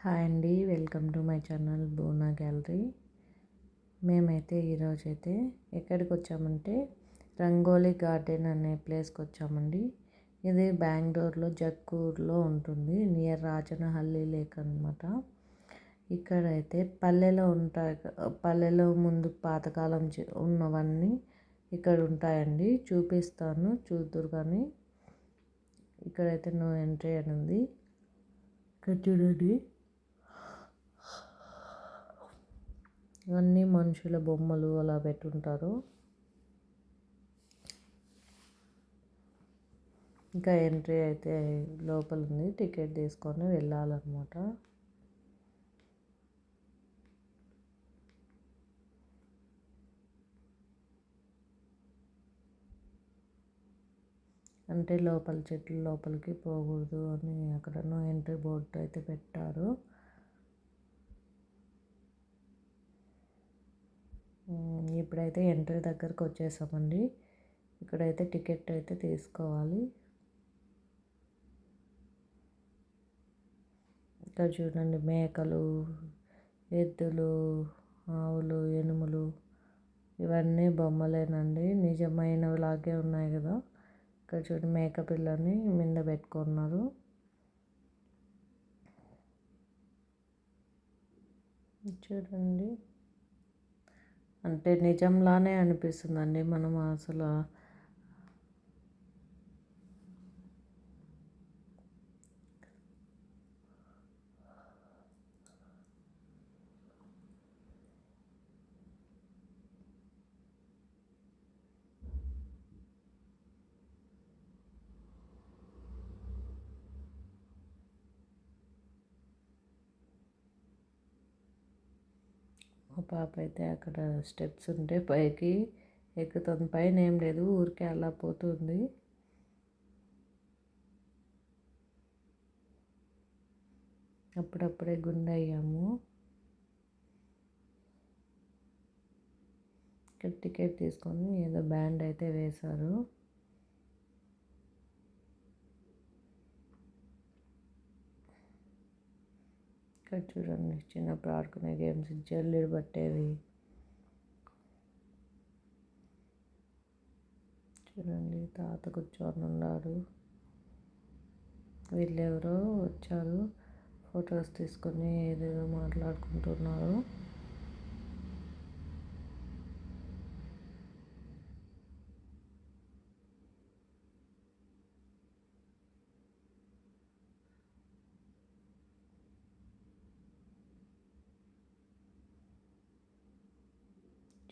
Hi అండి, welcome to my channel బోనా gallery. మేమైతే ఈరోజైతే ఎక్కడికి వచ్చామంటే రంగోలీ గార్డెన్ అనే ప్లేస్కి వచ్చామండి. ఇది బెంగళూరులో జక్కూర్లో ఉంటుంది, నియర్ రాజనహల్లి లేక్ అనమాట. ఇక్కడైతే పల్లెలో ఉంటాయి, పల్లెలో ముందు పాతకాలం ఉన్నవన్నీ ఇక్కడ ఉంటాయండి. చూపిస్తాను, చూద్దురు కానీ. ఇక్కడైతే నో ఎంట్రీ అని ఉంది. ఇక్కడ చూడండి, అన్నీ మనుషుల బొమ్మలు అలా పెట్టుంటారు. ఇంకా ఎంట్రీ అయితే లోపల ఉంది, టికెట్ తీసుకొని వెళ్ళాలన్నమాట. అంటే లోపల చెట్ల లోపలికి పోకూడదు అని అక్కడ నో ఎంట్రీ బోర్డు అయితే పెట్టారు. ఇప్పుడైతే ఎంట్రీ దగ్గరకు వచ్చేసామండి. ఇక్కడైతే టికెట్ అయితే తీసుకోవాలి. ఇక్కడ చూడండి, మేకలు, ఎద్దులు, ఆవులు, ఎనుములు ఇవన్నీ బొమ్మలేనండి, నిజమైనలాగే ఉన్నాయి కదా. ఇక్కడ చూడండి, మేక పిల్లని మింద పెట్టుకున్నారు. చూడండి, అంటే నిజంలానే అనిపిస్తుందండి. మనం అసలు మా పాప అయితే అక్కడ స్టెప్స్ ఉంటే పైకి ఎక్కుతుంది. పైన ఏం లేదు, ఊరికే అలా పోతుంది. అప్పుడప్పుడే గుండె అయ్యాము. ఇక్కడ టికెట్ తీసుకొని ఏదో బ్యాండ్ అయితే వేశారు. ఇక్కడ చూడండి, చిన్నప్పుడు ఆడుకునే గేమ్స్, జల్లుడు పట్టేవి చూడండి. తాత కూర్చొని ఉన్నాడు. వీళ్ళెవరో వచ్చారు, ఫొటోస్ తీసుకొని ఏదేదో మాట్లాడుకుంటున్నారు.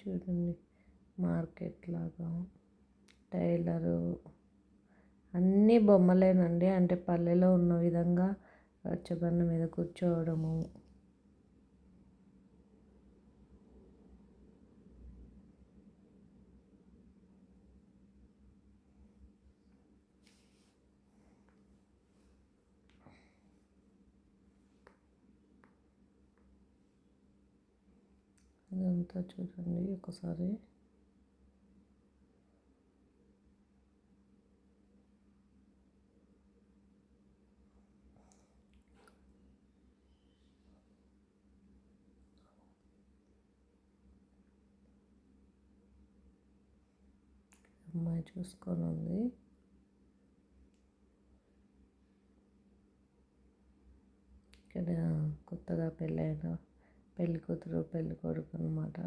చూడండి, మార్కెట్ లాగా, టైలరు, అన్నీ బొమ్మలేనండి. అంటే పల్లెలో ఉన్న విధంగా రచ్చబండ మీద కూర్చోవడము, అదంతా చూడండి ఒకసారి. అమ్మాయి చూసుకొని ఉంది. ఇక్కడ కొత్తగా పెళ్ళైన పెళ్ళి కూతురు పెళ్ళి కొడుకు అనమాట.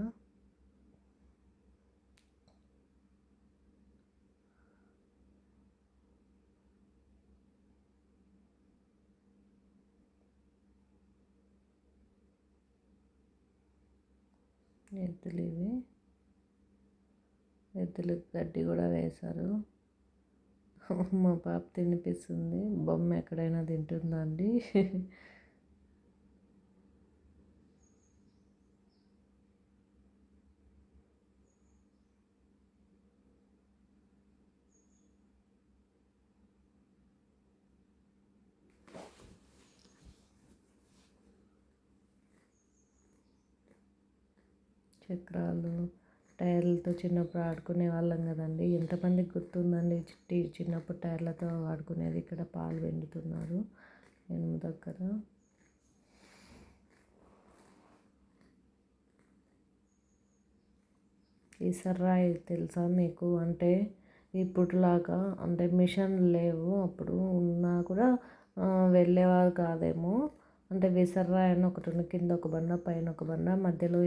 ఎద్దులు ఇవి, ఎద్దులకు గడ్డి కూడా వేశారు. మా పాప తినిపిస్తుంది. బొమ్మ ఎక్కడైనా తింటుందా అండి? చక్రాలు, టైర్లతో చిన్నప్పుడు ఆడుకునే వాళ్ళం కదండి. ఎంతమందికి గుర్తుందండి చిన్నప్పుడు టైర్లతో ఆడుకునేది. ఇక్కడ పాలు వెండుతున్నారు నేను దగ్గర. ఇసర్రాయి తెలుసా మీకు? అంటే ఇప్పుడులాగా అంటే మిషన్లు లేవు, అప్పుడు ఉన్నా కూడా వెళ్ళేవారు కాదేమో. అంటే విసర్రాయి అని ఒకటి ఉంది, కింద ఒక బండ పైన ఒక బండ, మధ్యలో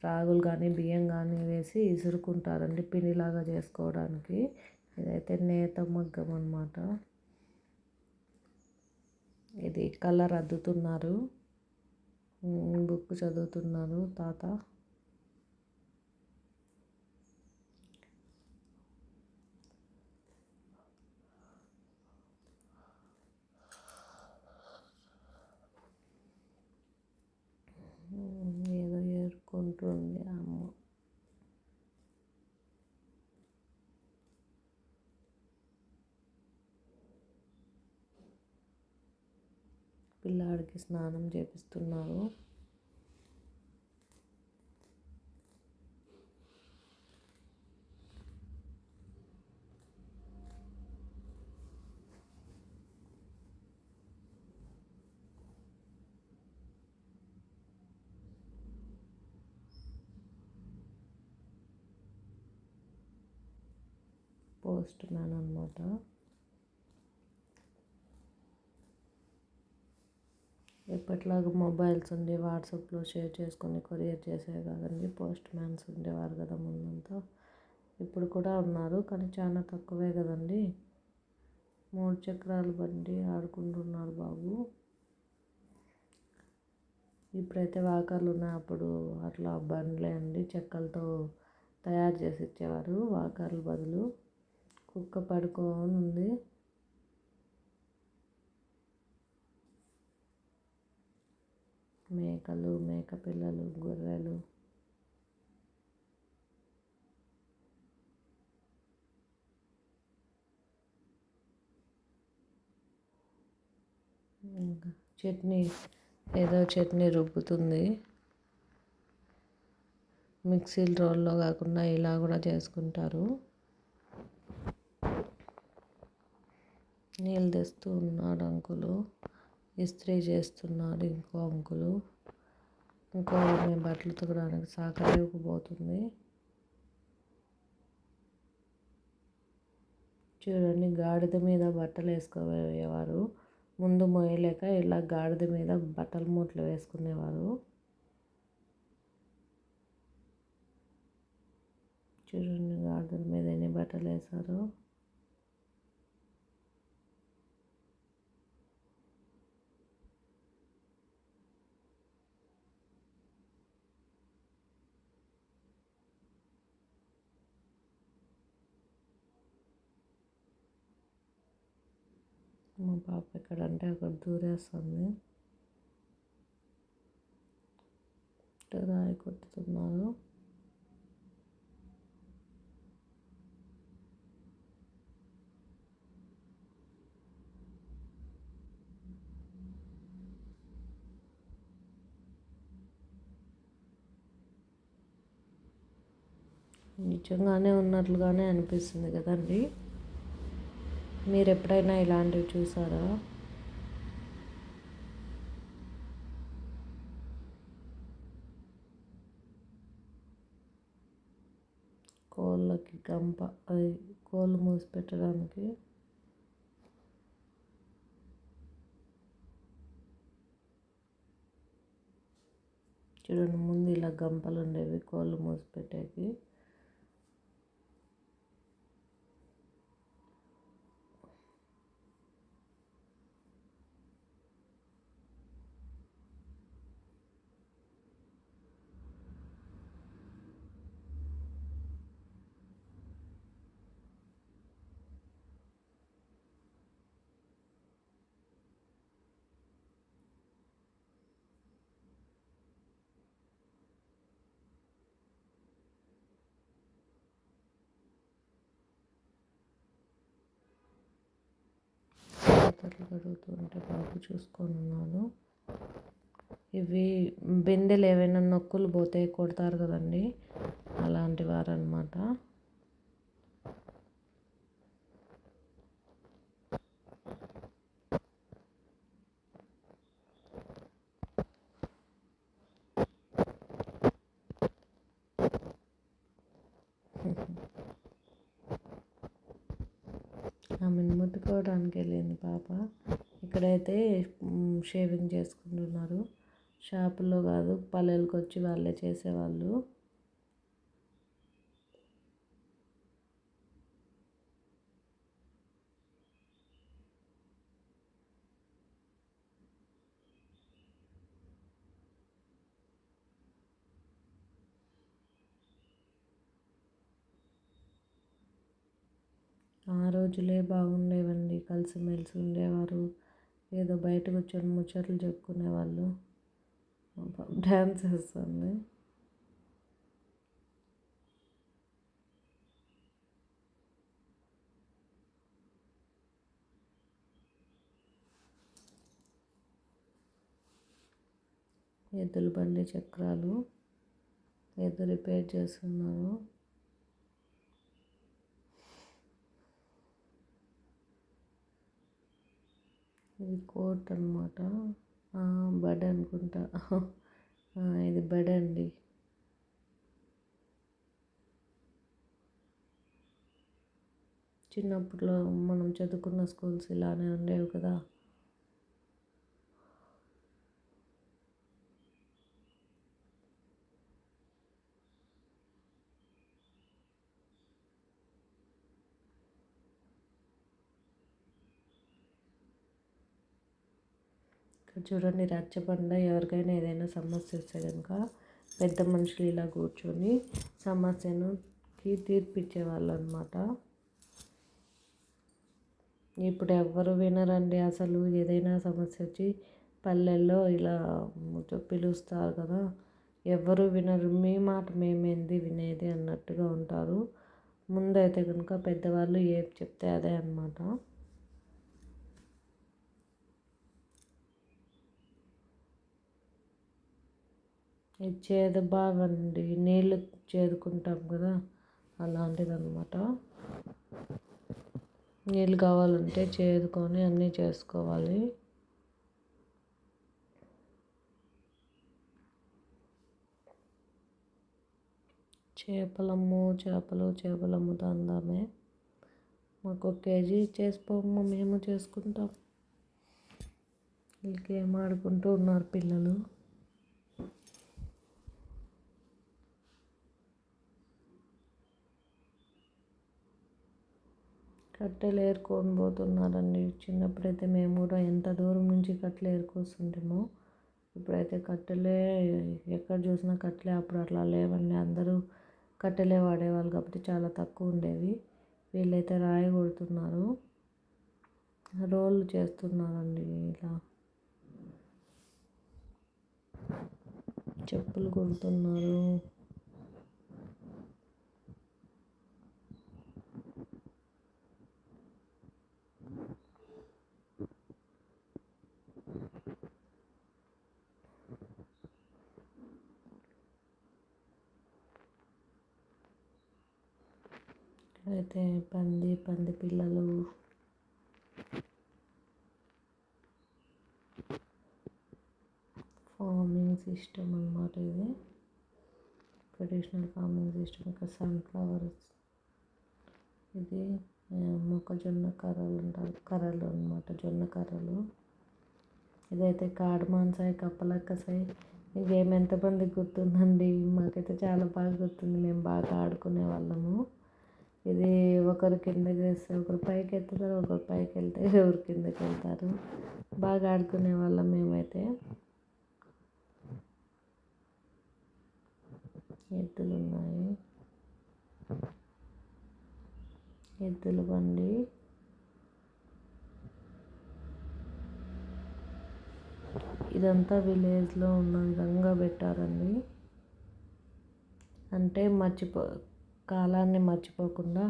రాగులు కానీ బియ్యం కానీ వేసి ఇసురుకుంటారండి పిండిలాగా చేసుకోవడానికి. ఇదైతే నేత మగ్గం అన్నమాట. ఇది కలర్ అద్దుతున్నారు, బుక్ చదువుతున్నారు తాత. ఏదో ఏరుకుంటుంది అమ్మ. పిల్లాడికి స్నానం చేపిస్తున్నారు. పోస్ట్ మ్యాన్ అనమాట. ఎప్పటిలాగా మొబైల్స్ ఉండి వాట్సాప్లో షేర్ చేసుకొని కొరియర్ చేసే కాదండి, పోస్ట్ మ్యాన్స్ ఉండేవారు కదా ముందంతా. ఇప్పుడు కూడా ఉన్నారు కానీ చాలా తక్కువే కదండి. 3 చక్రాల బండి ఆడుకుంటున్నారు బాబు. ఇప్పుడైతే వాకర్లు ఉన్నాయి, అప్పుడు అట్లా బండ్లే అండి, చెక్కలతో తయారు చేసి ఇచ్చేవారు వాకర్ల బదులు. కుక్క పడుకొని ఉంది. మేకలు, మేక పిల్లలు, గొర్రెలు. ఇంకా చట్నీ, ఏదో చట్నీ రుబ్బుతుంది. మిక్సీల రోల్లో కాకుండా ఇలా కూడా చేసుకుంటారు. నీళ్ళు తెస్తూ ఉన్నాడు అంకులు. ఇస్త్రీ చేస్తున్నాడు ఇంకో అంకులు. ఇంకో ఆమె బట్టలు ఉతకడానికి సాకరేవుకు పోతుంది. చూడండి, గాడిద మీద బట్టలు వేసుకోవేవారు. ముందు మోయలేక ఇలా గాడిద మీద బట్టల మూటలు వేసుకునేవారు. చూడండి గాడిద మీద ఎన్ని బట్టలు వేశారు. మా పాప ఎక్కడంటే అక్కడ దూరేస్తుంది. రాయి కొట్టుతున్నారు. నిజంగానే ఉన్నట్లుగానే అనిపిస్తుంది కదండి. మీరు ఎప్పుడైనా ఇలాంటివి చూసారా? కోళ్ళకి గంప, అది కోళ్ళు మూసి పెట్టడానికి. చూడండి, ముందు ఇలా గంపలు ఉండేవి కోళ్ళు మూసి పెట్టేవి. పాత్రలు కడుగుతూ ఉంటే బాబు చూసుకొని ఉన్నాను. ఇవి బిందెలు ఏవైనా నొక్కులు పోతే కొడతారు కదండి, అలాంటి వారు అనమాట. ఆమెను ముట్టుకోవడానికి వెళ్ళింది పాప. ఇక్కడైతే షేవింగ్ చేసుకుంటున్నారు. షాపులో కాదు, పల్లెలకు వచ్చి వాళ్ళే చేసేవాళ్ళు. ఆ రోజులే బాగుండేవండి. కలిసిమెలిసి ఉండేవారు. ఏదో బయట కూర్చొని ముచ్చట్లు చెప్పుకునేవాళ్ళు. డ్యాన్స్ వేస్తుంది. ఎద్దుల బండి చక్రాలు ఏదో రిపేర్ చేస్తున్నారు. ఇది కోట్ అనమాట. బడ్ అనుకుంటా. ఇది బడ్ అండి. చిన్నప్పట్లో మనం చదువుకున్న స్కూల్స్ ఇలానే ఉండేవి కదా. ఇక్కడ చూడండి, రచ్చబండ. ఎవరికైనా ఏదైనా సమస్య వస్తే కనుక పెద్ద మనుషులు ఇలా కూర్చొని సమస్యకి తీర్పిచ్చేవాళ్ళు అనమాట. ఇప్పుడు ఎవ్వరు వినరండి అసలు. ఏదైనా సమస్య వచ్చి పల్లెల్లో ఇలా పిలుస్తారు కదా, ఎవ్వరు వినరు. మీ మాట మేమేంది వినేది అన్నట్టుగా ఉంటారు. ముందైతే కనుక పెద్దవాళ్ళు ఏం చెప్తే అదే అనమాట. ఇది చేదు బావండి, నీళ్ళు చేదుకుంటాం కదా, అలాంటిది అనమాట. నీళ్ళు కావాలంటే చేదుకొని అన్నీ చేసుకోవాలి. చేపలమ్ము దందామే. మాకు 1 కేజీ చేసుకోమ్మ, మేము చేసుకుంటాం. వీళ్ళకి ఏం ఆడుకుంటూ ఉన్నారు పిల్లలు. కట్టెలు ఏరుకొని పోతున్నారండి. చిన్నప్పుడైతే మేము కూడా ఎంత దూరం నుంచి కట్టెలు ఏరుకొస్తుంటామో. ఇప్పుడైతే కట్టెలే ఎక్కడ చూసినా కట్టెలే. అప్పుడు అట్లా లేవండి, అందరూ కట్టెలే వాడేవాళ్ళు కాబట్టి చాలా తక్కువ ఉండేవి. వీళ్ళైతే రాయి కొడుతున్నారు, రోళ్ళు చేస్తున్నారండి. ఇలా చెప్పులు కొడుతున్నారు. అయితే పంది పిల్లలు. ఫార్మింగ్ సిస్టమ్ అన్నమాట ఇది. Traditional farming system. ఇంకా సన్ఫ్లవర్స్. ఇది మొక్కజొన్న కర్రలు అనమాట, జొన్న కర్రలు. ఇదైతే కాడు మాన్సాయి, కప్పలక్కసాయి. ఈ గేమ్ ఎంతమందికి గుర్తుందండి? మాకైతే చాలా బాగా గుర్తుంది. మేము బాగా ఆడుకునే వాళ్ళము. ఇది ఒకరు కిందకి వేస్తే ఒకరు పైకి ఎత్తుతారు, ఒకరు పైకి వెళ్తే ఎవరు కిందకి వెళ్తారు. బాగా ఆడుకునే వాళ్ళం మేమైతే. ఎద్దులు ఉన్నాయి, ఎద్దుల బండి. ఇదంతా విలేజ్లో ఉన్న విధంగా పెట్టారండి. అంటే కాలాన్ని మర్చిపోకుండా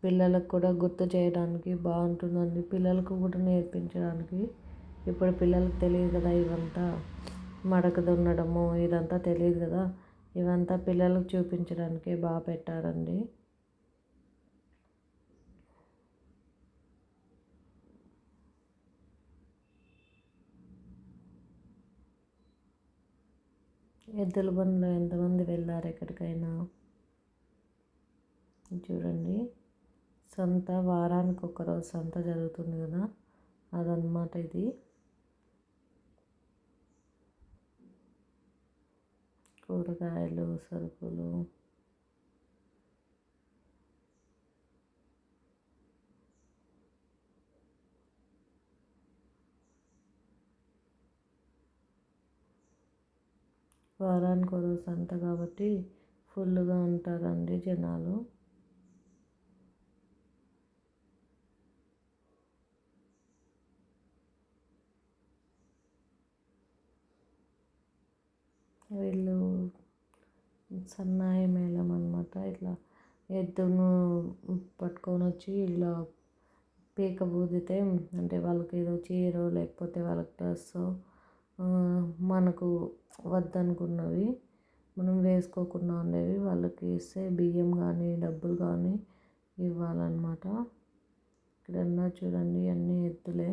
పిల్లలకు కూడా గుర్తు చేయడానికి బాగుంటుందండి. పిల్లలకు కూడా నేర్పించడానికి. ఇప్పుడు పిల్లలకు తెలియదు కదా ఇవంతా. మడక దున్నడము ఇదంతా తెలియదు కదా. ఇవంతా పిల్లలకు చూపించడానికే బాగా పెట్టారండి. ఎద్దుల బండిలో ఎంతమంది వెళ్ళారు ఎక్కడికైనా? చూడండి, సంత వారానికి ఒకరోజు సంత జరుగుతుంది కదా, అదనమాట ఇది. కూరగాయలు, సరుకులు, వారానికి ఒకరోజు సంత కాబట్టి ఫుల్గా ఉంటారండి జనాలు. వీళ్ళు సన్నాయి మేళం అనమాట. ఇట్లా ఎద్దును పట్టుకొని వచ్చి ఇలా పీక ఊదితే, అంటే వాళ్ళకి ఏదో చీరో లేకపోతే వాళ్ళకి డ్రెస్సో మనకు వద్దనుకున్నవి మనం వేసుకోకుండా ఉండేవి వాళ్ళకి ఇస్తే బియ్యం కానీ డబ్బులు కానీ ఇవ్వాలన్నమాట. ఇక్కడన్నా చూడండి అన్నీ ఎద్దులే.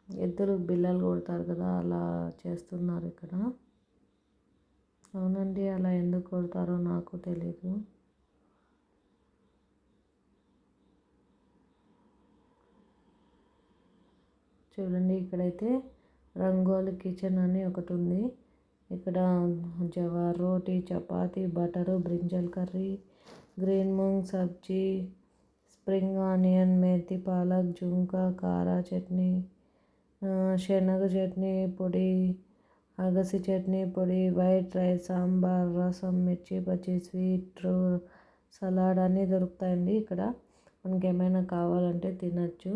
ఎద్దులు బిల్లలు కొడతారు కదా, అలా చేస్తున్నారు ఇక్కడ. అవునండి, అలా ఎందుకు కొడతారో నాకు తెలీదు. చూడండి ఇక్కడైతే రంగోలి కిచెన్ అని ఒకటి ఉంది. ఇక్కడ jowar roti, chapati, butter, brinjal curry, green moong sabzi, spring onion, methi palak, zunka, kara chutney, శనగ చట్నీ పొడి, అగసి చట్నీ పొడి, వైట్ రైస్, సాంబార్, రసం, మిర్చి బజ్జీ, స్వీట్, సలాడ్ అన్నీ దొరుకుతాయండి ఇక్కడ. మనకి ఏమైనా కావాలంటే తినచ్చు.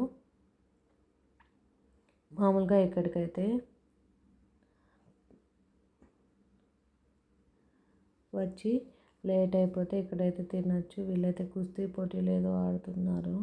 మామూలుగా ఇక్కడికైతే వచ్చి లేట్ అయిపోతే ఇక్కడైతే తినచ్చు. వీళ్ళైతే కుస్తీ పోటీలు ఏదో ఆడుతున్నారు.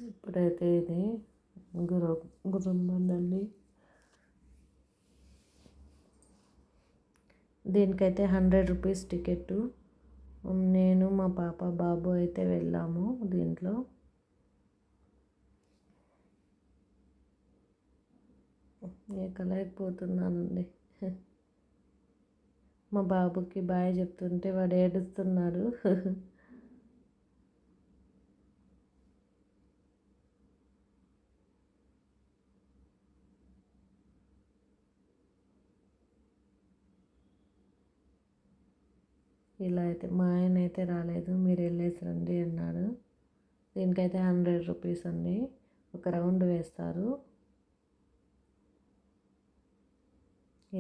ఇప్పుడైతే ఇది గుర్రం బండి. దీనికైతే 100 రూపీస్ టికెట్. నేను మా పాప బాబు అయితే వెళ్ళాము దీంట్లో. ఎక్కలేకపోతున్నానండి. మా బాబుకి బాయ్ చెప్తుంటే వాడు ఏడుస్తున్నాడు. ఇలా అయితే మా ఆయన అయితే రాలేదు, మీరు వెళ్ళేసి రండి అన్నాడు. దీనికైతే 100 రూపీస్ అండి, ఒక రౌండ్ వేస్తారు.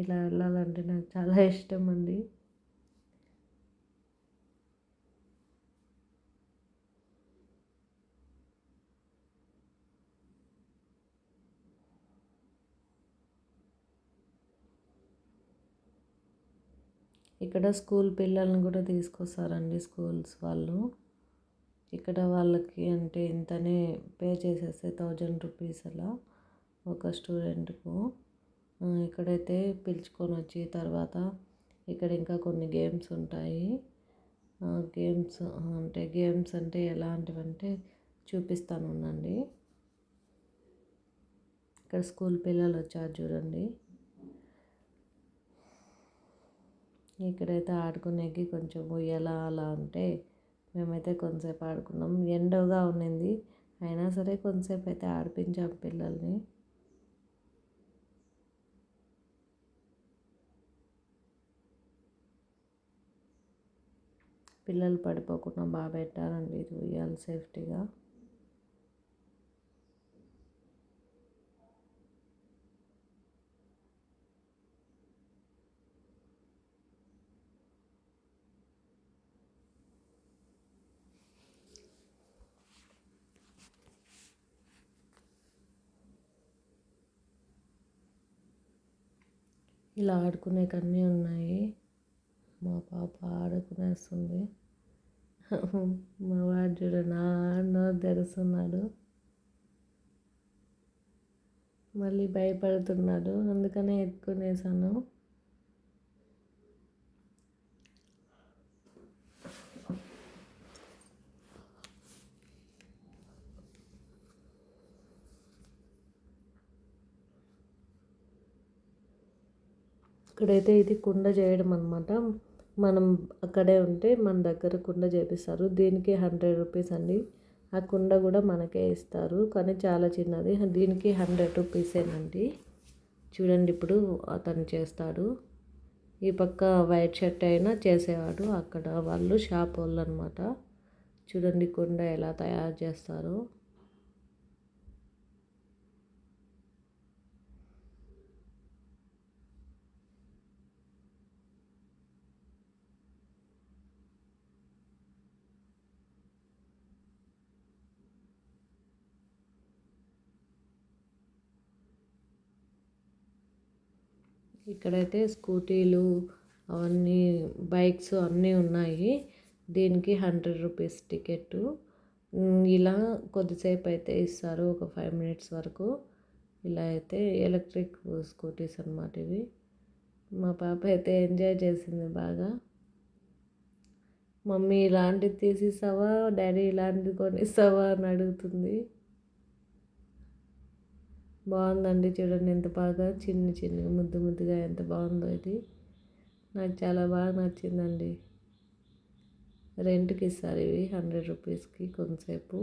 ఇలా వెళ్ళాలంటే నాకు చాలా ఇష్టం అండి. ఇక్కడ స్కూల్ పిల్లల్ని కూడా తీసుకొస్తారండి, స్కూల్స్ వాళ్ళు. ఇక్కడ వాళ్ళకి అంటే ఇంతనే పే చేసేస్తే 1000 రూపీస్ అలా ఒక స్టూడెంట్కు. ఇక్కడైతే పిలుచుకొని వచ్చి తర్వాత ఇక్కడ ఇంకా కొన్ని గేమ్స్ ఉంటాయి. గేమ్స్ అంటే ఎలాంటివంటే చూపిస్తాను ఉండండి. ఇక్కడ స్కూల్ పిల్లలు వచ్చారు చూడండి. ఇక్కడైతే ఆడుకునేకి కొంచెం ఉయ్యాల అలా ఉంటే మేమైతే కొంతసేపు ఆడుకున్నాం. ఎండగా ఉన్నింది అయినా సరే కొంతసేపు అయితే ఆడిపించాం పిల్లల్ని. పిల్లలు పడిపోకుండా బాగా పెట్టారండి ఇది ఉయ్యాల సేఫ్టీగా. ఇలా ఆడుకునేకన్నీ ఉన్నాయి. మా పాప ఆడుకునేస్తుంది. మా వాడు చూడండి నోరు తెరుస్తున్నాడు. మళ్ళీ భయపడుతున్నాడు, అందుకనే ఎత్తుకునేసాను. ఇక్కడైతే ఇది కుండ చేయడం అనమాట. మనం అక్కడే ఉంటే మన దగ్గర కుండ చేపిస్తారు. దీనికి 100 రూపీస్ అండి. ఆ కుండ కూడా మనకే ఇస్తారు, కానీ చాలా చిన్నది. దీనికి 100 రూపీసేనండి. చూడండి, ఇప్పుడు అతను చేస్తాడు. ఈ పక్క వైట్ షర్ట్ అయినా చేసేవాడు. అక్కడ వాళ్ళు షాప్ వాళ్ళు అనమాట. చూడండి కుండ ఎలా తయారు చేస్తారో. ఇక్కడైతే స్కూటీలు అవన్నీ బైక్స్ అన్నీ ఉన్నాయి. దీనికి 100 రూపీస్ టికెట్టు. ఇలా కొద్దిసేపు అయితే ఇస్తారు, ఒక 5 మినిట్స్ వరకు. ఇలా అయితే ఎలక్ట్రిక్ స్కూటీస్ అన్నమాట ఇవి. మా పాప అయితే ఎంజాయ్ చేసింది బాగా. మమ్మీ ఇలాంటిది తీసిస్తావా, డాడీ ఇలాంటిది కొనిస్తావా అని అడుగుతుంది. బాగుందండి, చూడండి ఎంత బాగా చిన్ని చిన్నగా ముద్దు ముద్దుగా ఎంత బాగుందో ఇది. నాకు చాలా బాగా నచ్చిందండి. రెంట్కి ఇస్తారు ఇవి 100 రూపీస్కి కొంతసేపు.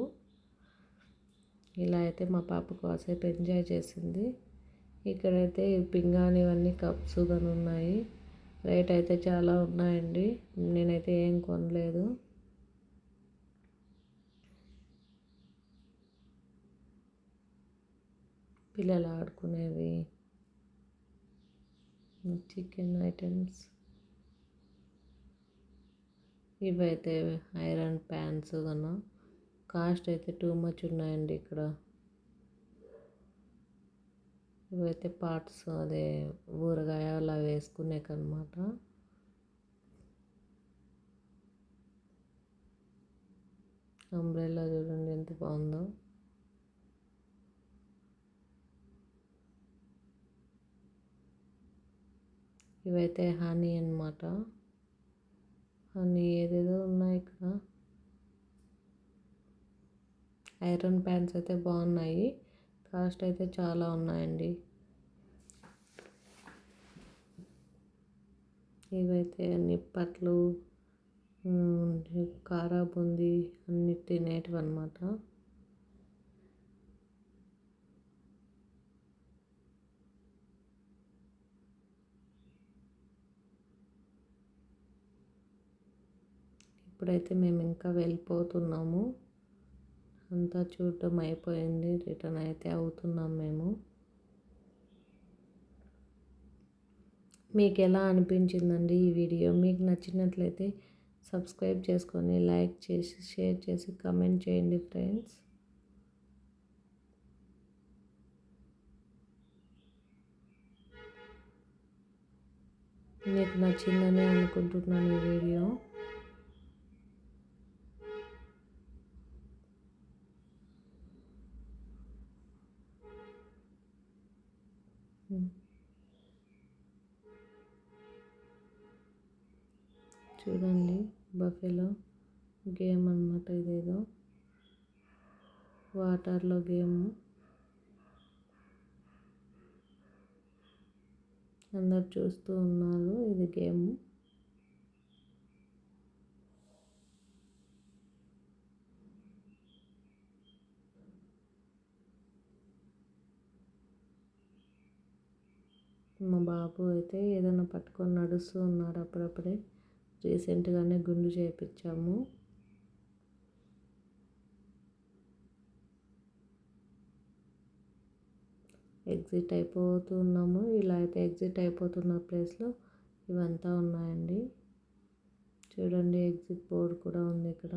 ఇలా అయితే మా పాప కాసేపు ఎంజాయ్ చేసింది. ఇక్కడైతే పింగాణి ఇవన్నీ కప్స్ కానీ ఉన్నాయి. రేట్ అయితే చాలా ఉన్నాయండి. నేనైతే ఏం కొనలేదు. పిల్లలు ఆడుకునేవి చికెన్ ఐటమ్స్. ఇవైతే ఐరన్ ప్యాన్స్ కన్నా కాస్ట్ అయితే టూ మచ్ ఉన్నాయండి ఇక్కడ. ఇవైతే పార్ట్స్, అదే ఊరగాయ అలా వేసుకునేకన్నమాట. అంబ్రెల్లా చూడండి ఎంత బాగుందో. ఇవైతే హనీ అన్నమాట. హనీ ఏదేదో ఉన్నాయి ఇక్కడ. ఐరన్ ప్యాన్స్ అయితే బాగున్నాయి, కాస్ట్ అయితే చాలా ఉన్నాయండి. ఇవైతే నిప్పట్లు, కారా బూందీ అన్ని తినేటివి అన్నమాట. ఇప్పుడైతే మేము ఇంకా వెళ్ళిపోతున్నాము. అంతా చూడటం అయిపోయింది, రిటర్న్ అయితే అవుతున్నాం మేము. మీకు ఎలా అనిపించిందండి ఈ వీడియో? మీకు నచ్చినట్లయితే సబ్స్క్రైబ్ చేసుకొని లైక్ చేసి షేర్ చేసి కామెంట్ చేయండి ఫ్రెండ్స్. మీకు నచ్చిందని అనుకుంటున్నాను ఈ వీడియో. చూడండి, బఫెలో గేమ్ అన్నమాట. ఇదేదో వాటర్లో గేమ్. అందరు చూస్తూ ఉన్నారు, ఇది గేమ్. మా బాబు అయితే ఏదైనా పట్టుకొని నడుస్తూ ఉన్నాడు. అప్పుడప్పుడే రీసెంట్గానే గుండు చేయించాము. ఎగ్జిట్ అయిపోతున్నాము. ఇలా అయితే ఎగ్జిట్ అయిపోతున్న ప్లేస్లో ఇవంతా ఉన్నాయండి. చూడండి, ఎగ్జిట్ బోర్డు కూడా ఉంది ఇక్కడ.